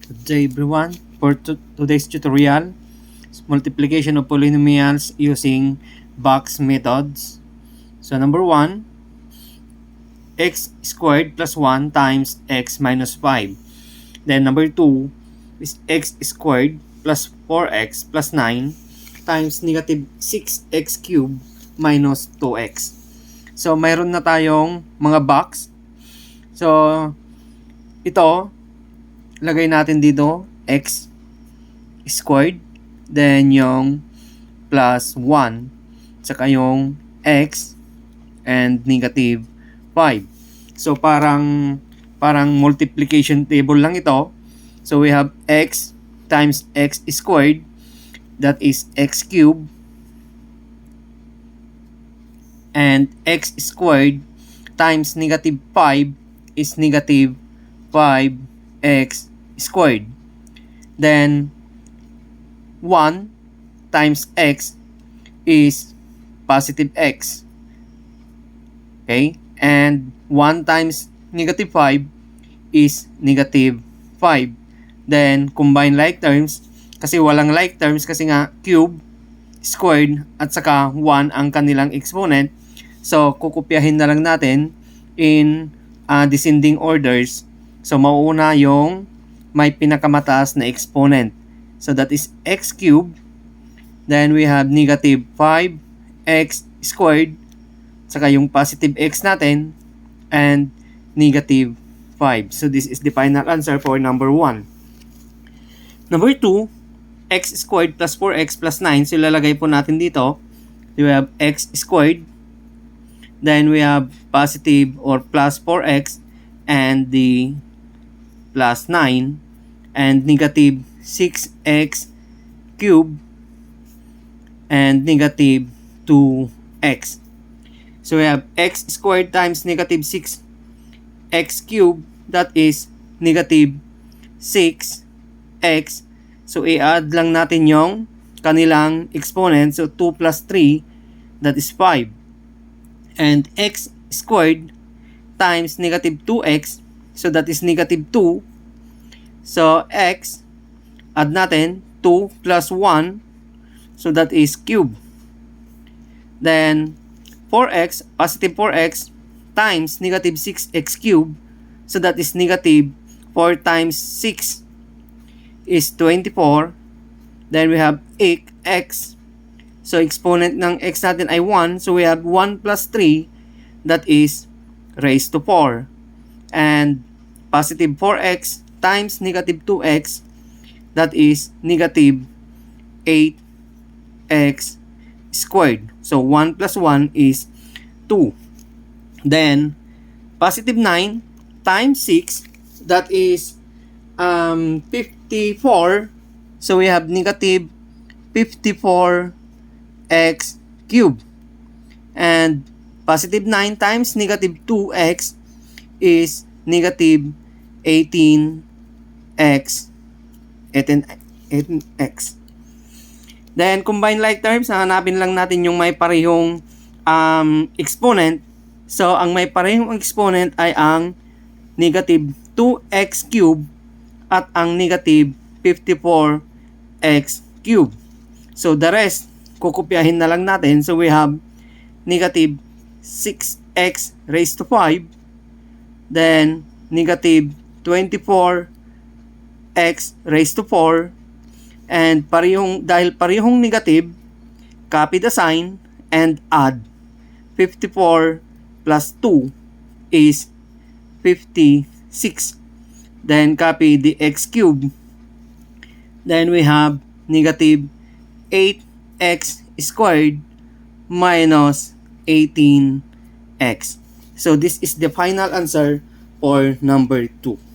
Good day everyone. For today's tutorial, multiplication of polynomials using box methods. So number 1, x squared plus 1 times x minus 5. Then number 2 is x squared plus 4x plus 9 times negative 6x cubed minus 2x. So mayroon na tayong mga box. So ito, lagay natin dito x squared, then yung plus 1, saka yung x and negative 5. So parang multiplication table lang ito. So we have x times x squared, that is x cubed, and x squared times negative 5 is negative 5x squared. Then 1 times x is positive x. Okay? And 1 times negative 5 is negative 5. Then combine like terms, kasi walang like terms kasi nga cube, squared, at saka 1 ang kanilang exponent. So kukopyahin na lang natin in descending orders. So mauuna yung may pinakamataas na exponent. So that is x cubed. Then we have negative 5x squared, saka yung positive x natin, and negative 5. So this is the final answer for number 1. Number 2, x squared plus 4x plus 9. So ilalagay po natin dito. We have x squared. Then we have positive or plus 4x and the plus 9 and negative 6x cubed and negative 2x. So we have x squared times negative 6x cubed, that is negative 6x. So i-add lang natin yung kanilang exponent. So 2 plus 3, that is 5. And x squared times negative 2x, so that is negative 2. So x, add natin 2 plus 1, so that is cube. Then 4x, positive 4x times negative 6x cubed, so that is negative 4 times 6 is 24. Then we have x. So exponent ng x natin ay 1, so we have 1 plus 3, that is raised to 4. And positive 4x times negative 2x, that is negative 8x squared. So 1 plus 1 is 2. Then positive 9 times 6, that is 54. So we have negative 54x cubed. And positive 9 times negative 2x is negative 18x. Then combine like terms, hanapin lang natin yung may parehong exponent. So ang may parehong exponent ay ang negative 2x cubed at ang negative 54x cubed. So the rest, kukopyahin na lang natin. So we have negative 6x raised to 5, then negative 24x raised to 4, and dahil parehong negative, copy the sign and add. 54 plus 2 is 56. Then copy the x cubed. Then we have negative 8x squared minus 18x. So this is the final answer for number 2.